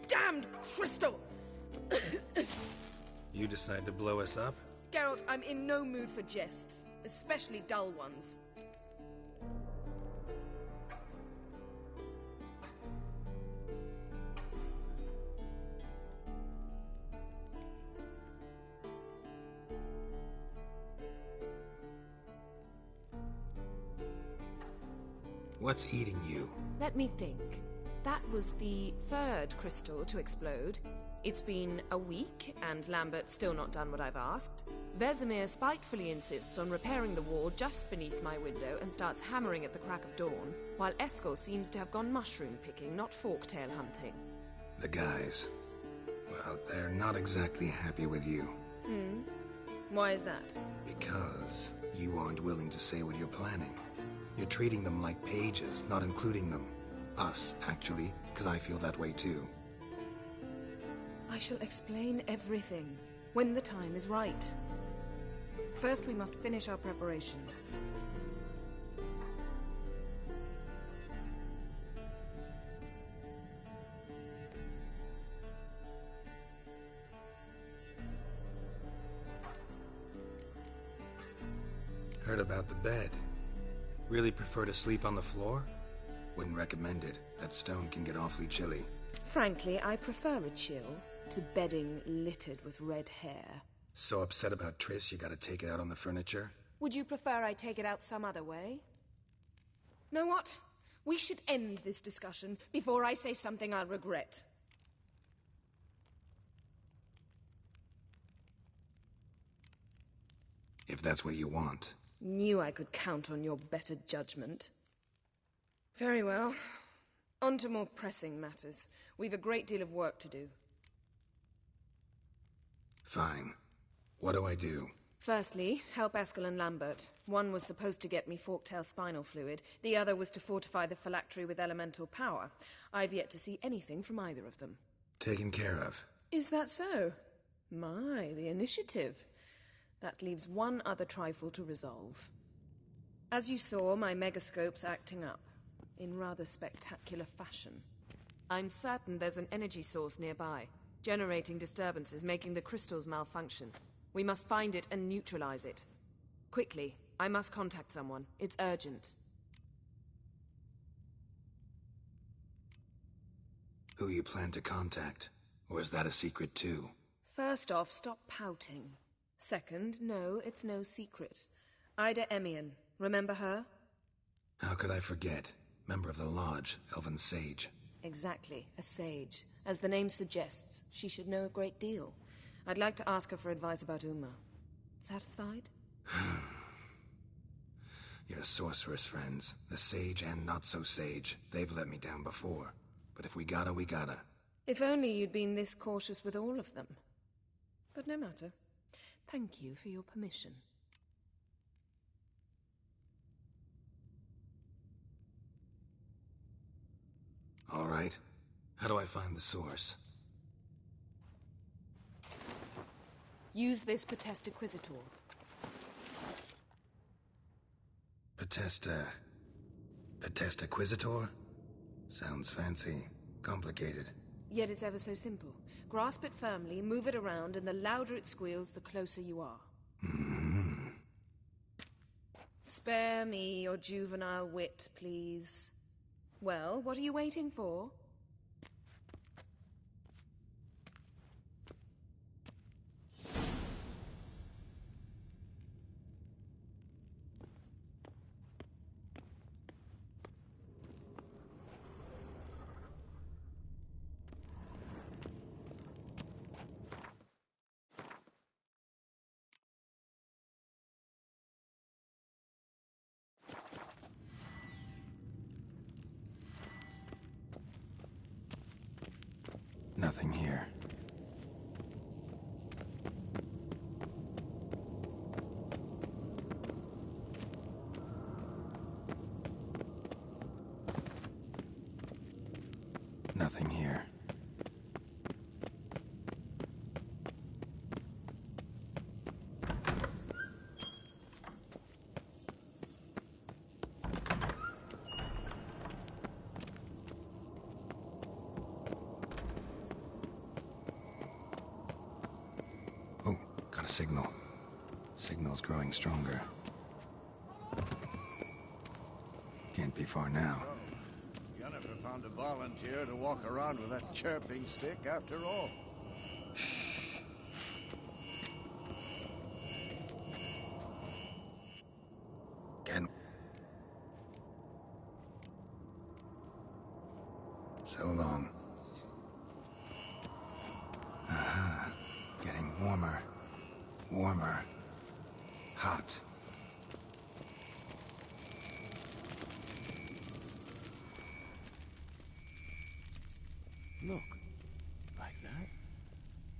Damned crystal! You decide to blow us up? Geralt, I'm in no mood for jests, especially dull ones. What's eating you? Let me think. That was the third crystal to explode. It's been a week, and Lambert's still not done what I've asked. Vesemir spitefully insists on repairing the wall just beneath my window and starts hammering at the crack of dawn, while Eskel seems to have gone mushroom picking, not forktail hunting. The guys. Well, they're not exactly happy with you. Why is that? Because you aren't willing to say what you're planning. You're treating them like pages, not including them. Us, actually, because I feel that way too. I shall explain everything, when the time is right. First, we must finish our preparations. Heard about the bed. Really prefer to sleep on the floor? Wouldn't recommend it. That stone can get awfully chilly. Frankly, I prefer a chill to bedding littered with red hair. So upset about Triss you gotta take it out on the furniture? Would you prefer I take it out some other way? Know what? We should end this discussion before I say something I'll regret. If that's what you want. Knew I could count on your better judgment. Very well. On to more pressing matters. We've a great deal of work to do. Fine. What do I do? Firstly, help Eskel and Lambert. One was supposed to get me forktail spinal fluid. The other was to fortify the phylactery with elemental power. I've yet to see anything from either of them. Taken care of. Is that so? My, the initiative. That leaves one other trifle to resolve. As you saw, my megascope's acting up, in rather spectacular fashion. I'm certain there's an energy source nearby, generating disturbances, making the crystals malfunction. We must find it and neutralize it. Quickly, I must contact someone. It's urgent. Who you plan to contact? Or is that a secret too? First off, stop pouting. Second, no, it's no secret. Ida Emian, remember her? How could I forget? Member of the Lodge, Elven Sage. Exactly, a sage. As the name suggests, she should know a great deal. I'd like to ask her for advice about Uma. Satisfied? Your sorceress friends, the sage and not-so-sage, they've let me down before. But if we gotta, we gotta. If only you'd been this cautious with all of them. But no matter. Thank you for your permission. All right. How do I find the source? Use this Potesta Quisitor. Potesta Quisitor? Sounds fancy. Complicated. Yet it's ever so simple. Grasp it firmly, move it around, and the louder it squeals, the closer you are. Spare me your juvenile wit, please. Well, what are you waiting for? Got a signal. Signal's growing stronger. Can't be far now. Jennifer found a volunteer to walk around with that chirping stick after all. Shh. Can... So long. Getting warmer. Warmer. Hot. Look. Like that?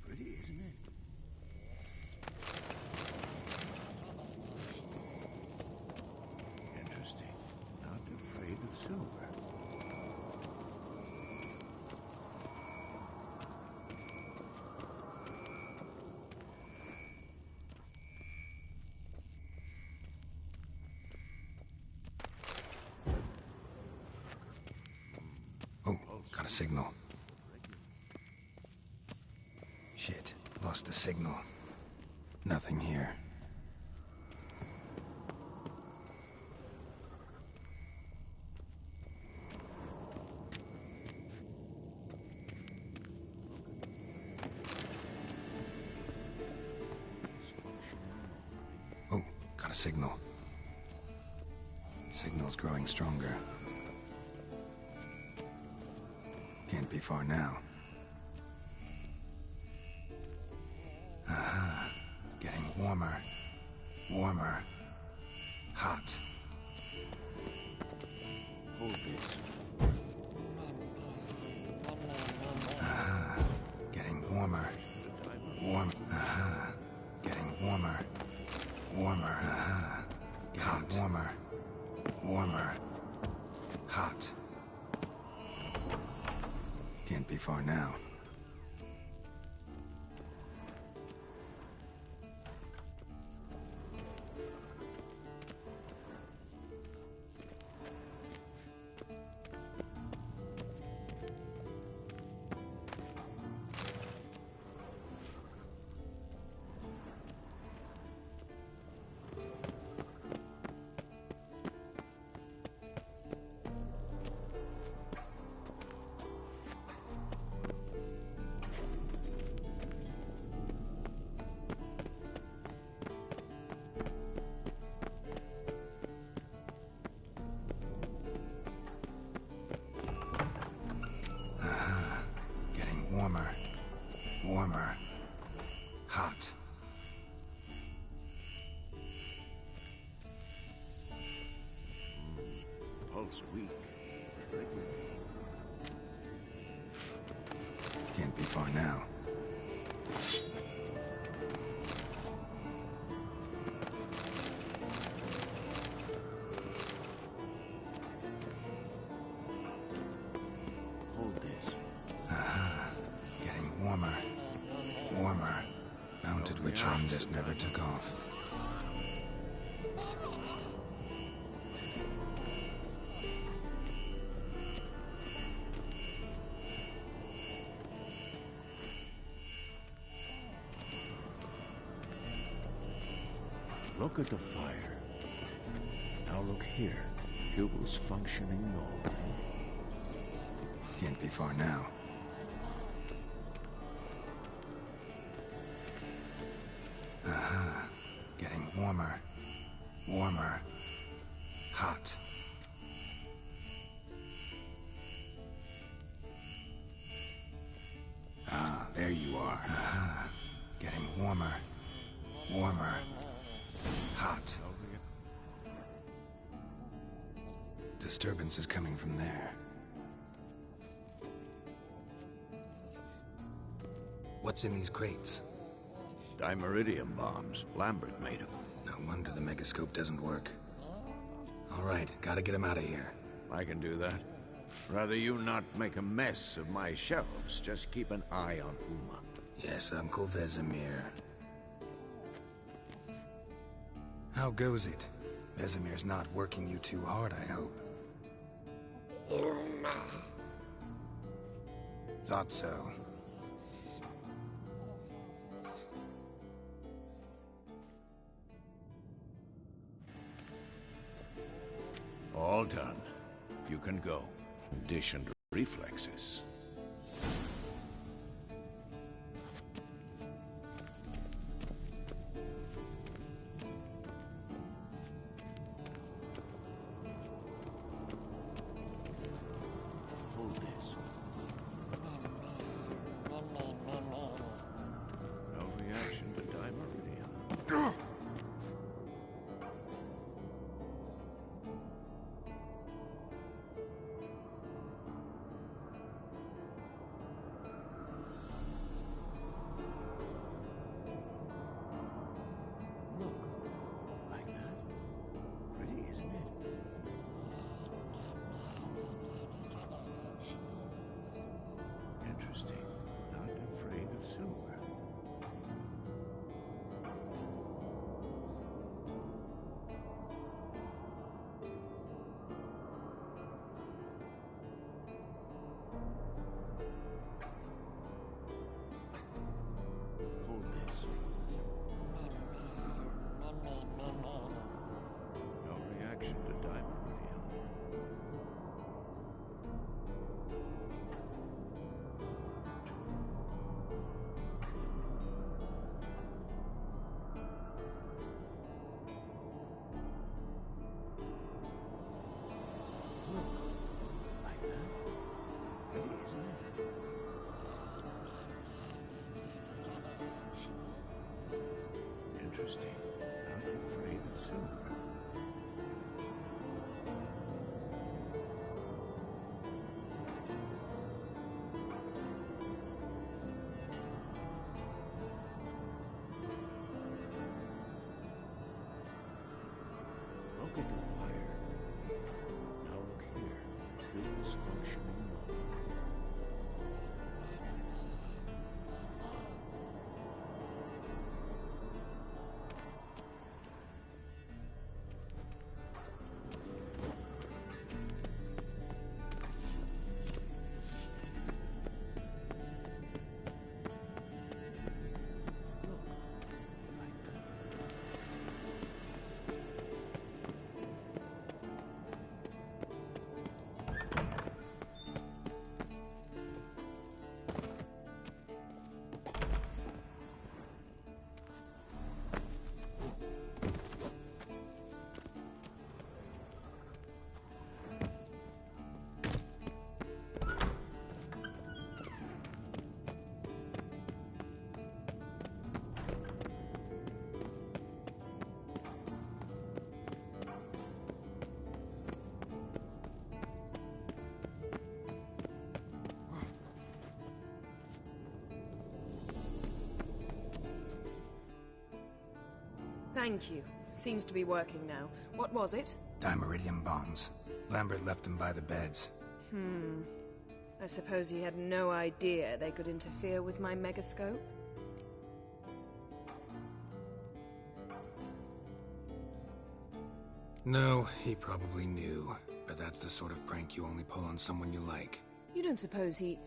Pretty, isn't it? Interesting. Not afraid of silver. Oh, got a signal. Shit, lost the signal. Nothing here. Oh, got a signal. Signal's growing stronger. Can't be far now. Getting warmer. Warmer. Hot. Hold this. Getting warmer. Warm. Getting warmer. Warmer. Getting warmer. Warmer. Hot. Can't be far now. Warmer. Warmer. Hot. Pulse weak. Can't be far now. Hold this. Getting warmer. Warmer. Mounted with train just never took off. Look at the fire. Now look here. Pupils functioning normally. Can't be far now. Getting warmer. Warmer. Hot. Ah, there you are. Getting warmer. Warmer. Hot. Disturbance is coming from there. What's in these crates? Dimeridium bombs. Lambert made them. No wonder the megascope doesn't work. All right, gotta get him out of here. I can do that. Rather you not make a mess of my shelves. Just keep an eye on Uma. Yes, Uncle Vesemir. How goes it? Vesemir's not working you too hard, I hope. Thought so. All done. You can go. Conditioned reflexes. Hold this. No reaction to dimeridium. Interesting. Not afraid of silver. Hold this. No reaction to dimeridium. Like that? Pretty, isn't it? Interesting. Not afraid of silver. Look at the fire. Now look here. Wheels functioning normally. Look, like that. Thank you. Seems to be working now. What was it? Dimeridium bombs. Lambert left them by the beds. I suppose he had no idea they could interfere with my megascope? No, he probably knew. But that's the sort of prank you only pull on someone you like. You don't suppose he...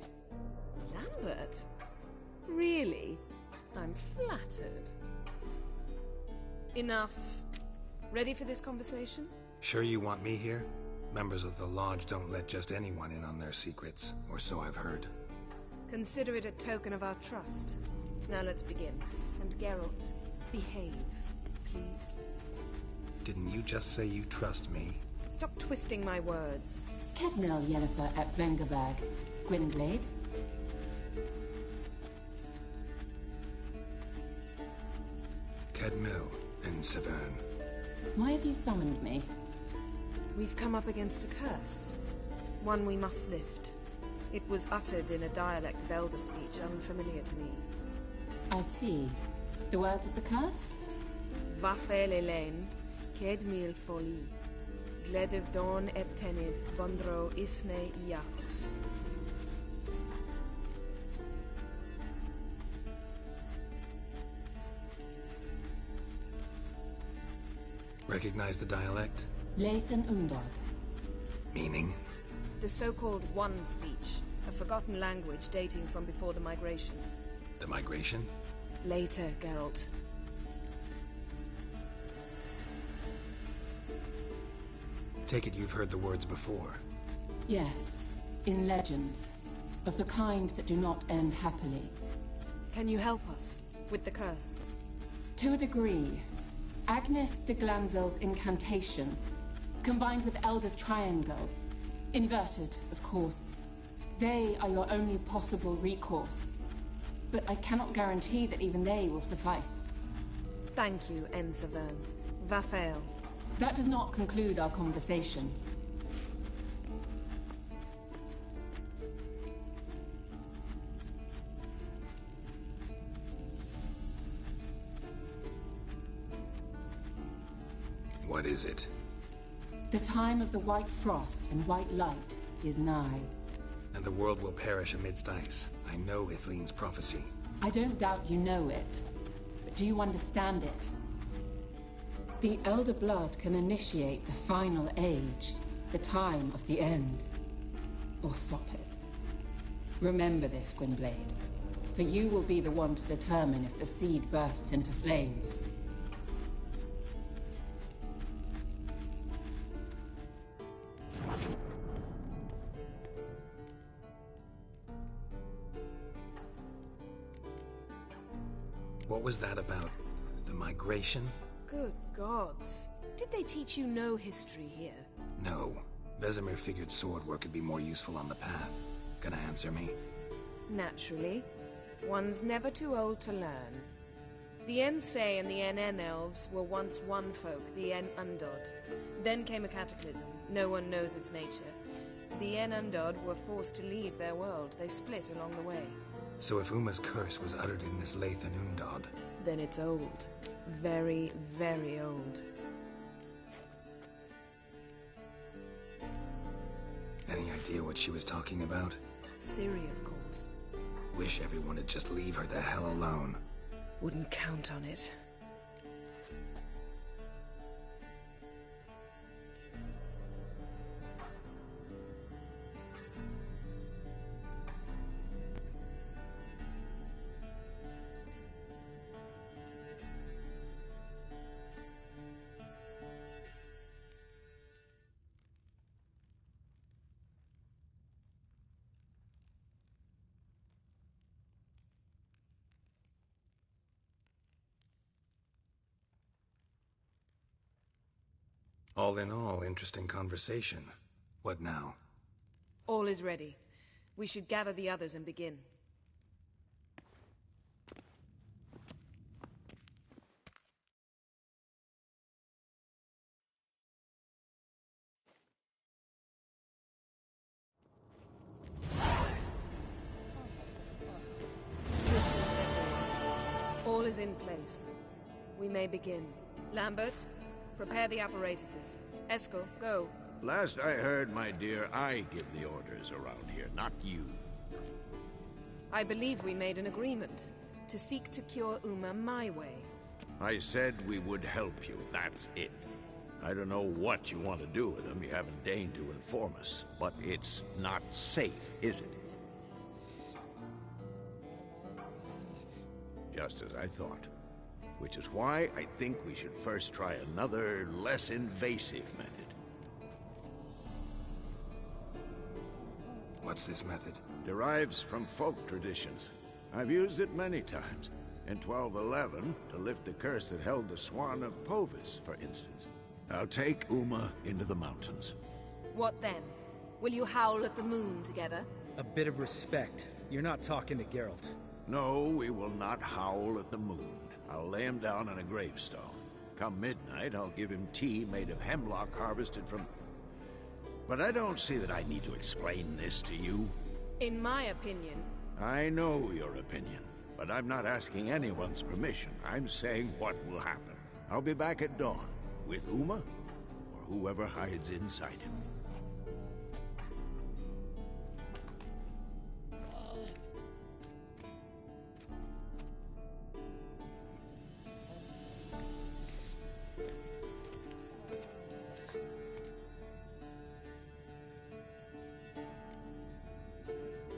Lambert? Really? I'm flattered. Enough. Ready for this conversation? Sure you want me here? Members of the Lodge don't let just anyone in on their secrets, or so I've heard. Consider it a token of our trust. Now let's begin. And Geralt, behave, please. Didn't you just say you trust me? Stop twisting my words. Kednel Yennefer at Vengerberg. Gwynblade. Kedmil and Severn. Why have you summoned me? We've come up against a curse. One we must lift. It was uttered in a dialect of Elder speech unfamiliar to me. I see. The words of the curse? Vafel Elaine, Kedmil Foli, Gledev Dawn Eptenid, Bondro Isne Iacus. Recognize the dialect? Lathan Undod. Meaning? The so-called One speech, a forgotten language dating from before the migration. The migration? Later, Geralt. Take it you've heard the words before. Yes, in legends. Of the kind that do not end happily. Can you help us with the curse? To a degree. Agnes de Glanville's incantation, combined with Elder's triangle, inverted, of course. They are your only possible recourse. But I cannot guarantee that even they will suffice. Thank you, Ensavern. Va fail. That does not conclude our conversation. What is it? The time of the white frost and white light is nigh. And the world will perish amidst ice. I know Ithleen's prophecy. I don't doubt you know it, but do you understand it? The Elder Blood can initiate the final age, the time of the end, or stop it. Remember this, Gwynblade, for you will be the one to determine if the seed bursts into flames. What was that about? The migration? Good gods. Did they teach you no history here? No. Vesemir figured sword work could be more useful on the path. Gonna answer me? Naturally. One's never too old to learn. The Ensei and the NN elves were once one folk, the En Undod. Then came a cataclysm. No one knows its nature. The En Undod were forced to leave their world. They split along the way. So if Uma's curse was uttered in this Lathan Undod... Then it's old. Very, very old. Any idea what she was talking about? Ciri, of course. Wish everyone would just leave her the hell alone. Wouldn't count on it. All in all, interesting conversation. What now? All is ready. We should gather the others and begin. Listen, everyone. All is in place. We may begin. Lambert, prepare the apparatuses. Eskel, go. Last I heard, my dear, I give the orders around here, not you. I believe we made an agreement to seek to cure Uma my way. I said we would help you, that's it. I don't know what you want to do with them, you haven't deigned to inform us. But it's not safe, is it? Just as I thought. Which is why I think we should first try another, less invasive method. What's this method? Derives from folk traditions. I've used it many times. In 1211, to lift the curse that held the Swan of Povis, for instance. I'll take Uma into the mountains. What then? Will you howl at the moon together? A bit of respect. You're not talking to Geralt. No, we will not howl at the moon. I'll lay him down on a gravestone. Come midnight, I'll give him tea made of hemlock harvested from... But I don't see that I need to explain this to you. In my opinion... I know your opinion, but I'm not asking anyone's permission. I'm saying what will happen. I'll be back at dawn, with Uma, or whoever hides inside him.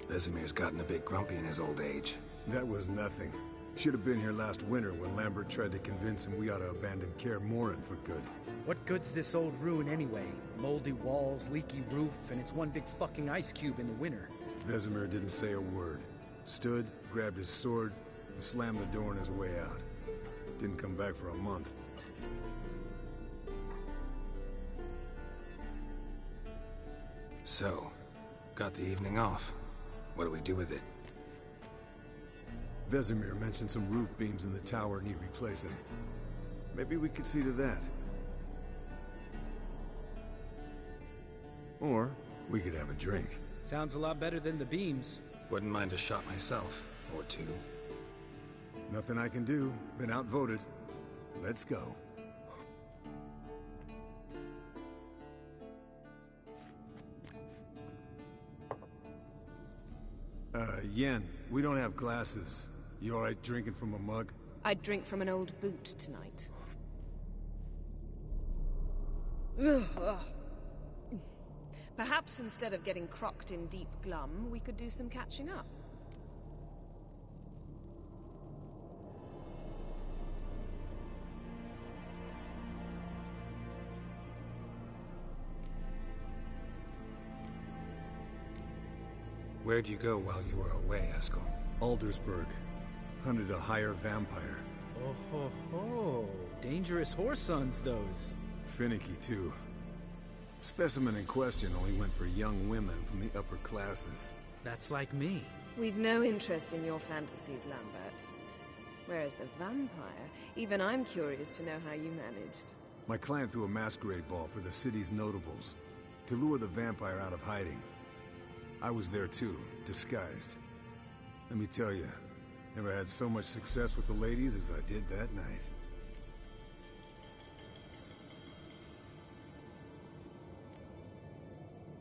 Vesemir's gotten a bit grumpy in his old age. That was nothing. Should have been here last winter when Lambert tried to convince him we ought to abandon Kaer Morhen for good. What good's this old ruin anyway? Moldy walls, leaky roof, and it's one big fucking ice cube in the winter. Vesemir didn't say a word. Stood, grabbed his sword, and slammed the door on his way out. Didn't come back for a month. So, got the evening off. What do we do with it? Vesemir mentioned some roof beams in the tower need replacing. Maybe we could see to that. Or we could have a drink. Sounds a lot better than the beams. Wouldn't mind a shot myself, or two. Nothing I can do. Been outvoted. Let's go. Yen, we don't have glasses. You alright drinking from a mug? I'd drink from an old boot tonight. Perhaps instead of getting crocked in deep glum, we could do some catching up. Where'd you go while you were away, Eskel? Aldersburg. Hunted a higher vampire. Oh ho ho. Dangerous whoresons, those. Finicky, too. Specimen in question only went for young women from the upper classes. That's like me. We've no interest in your fantasies, Lambert. Whereas the vampire, even I'm curious to know how you managed. My client threw a masquerade ball for the city's notables, to lure the vampire out of hiding. I was there too, disguised. Let me tell you, never had so much success with the ladies as I did that night.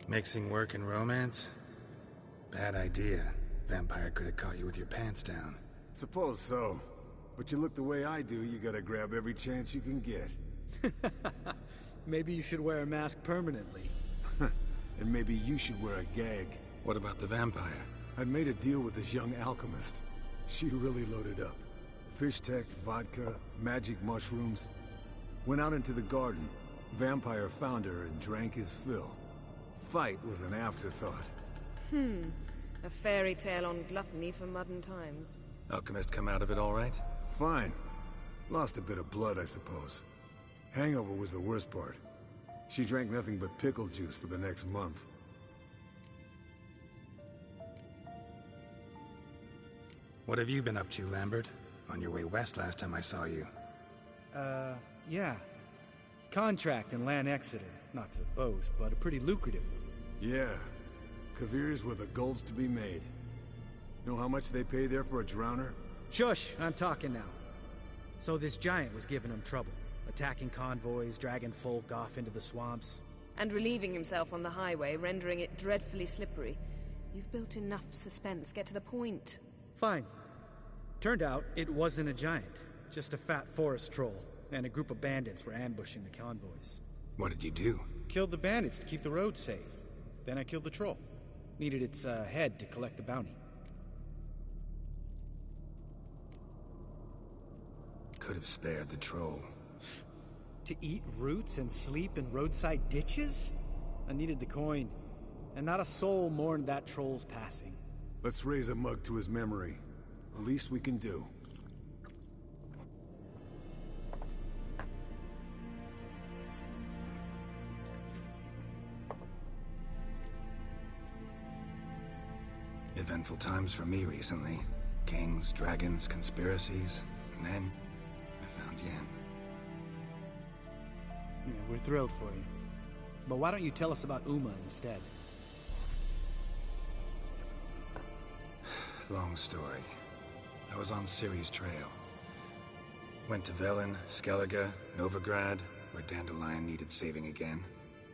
Mixing work and romance? Bad idea. Vampire could have caught you with your pants down. Suppose so. But you look the way I do, you gotta grab every chance you can get. Maybe you should wear a mask permanently. And maybe you should wear a gag. What about the vampire? I'd made a deal with this young alchemist. She really loaded up. Fish tech, vodka, magic mushrooms. Went out into the garden. Vampire found her and drank his fill. Fight was an afterthought. A fairy tale on gluttony for modern times. Alchemist come out of it all right? Fine. Lost a bit of blood, I suppose. Hangover was the worst part. She drank nothing but pickle juice for the next month. What have you been up to, Lambert? On your way west last time I saw you. Yeah. Contract in Lan Exeter. Not to boast, but a pretty lucrative one. Yeah. Kavir's where the gold's to be made. Know how much they pay there for a drowner? Shush! I'm talking now. So this giant was giving him trouble. Attacking convoys, dragging folk off into the swamps. And relieving himself on the highway, rendering it dreadfully slippery. You've built enough suspense. Get to the point. Fine. Turned out it wasn't a giant. Just a fat forest troll. And a group of bandits were ambushing the convoys. What did you do? Killed the bandits to keep the roads safe. Then I killed the troll. Needed its head to collect the bounty. Could have spared the troll. To eat roots and sleep in roadside ditches? I needed the coin. And not a soul mourned that troll's passing. Let's raise a mug to his memory. The least we can do. Eventful times for me recently. Kings, dragons, conspiracies, and then I found Yen. Yeah, we're thrilled for you. But why don't you tell us about Uma instead? Long story. I was on Ciri's trail. Went to Velen, Skellige, Novigrad, where Dandelion needed saving again.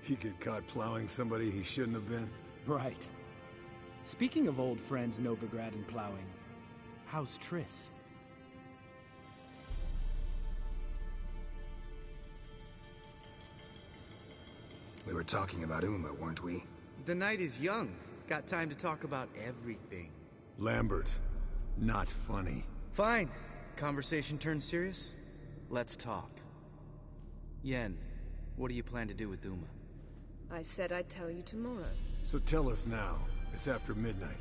He get caught plowing somebody he shouldn't have been. Right. Speaking of old friends Novigrad and plowing, how's Triss? We were talking about Uma, weren't we? The night is young. Got time to talk about everything. Lambert. Not funny. Fine. Conversation turned serious? Let's talk. Yen, what do you plan to do with Uma? I said I'd tell you tomorrow. So tell us now. It's after midnight.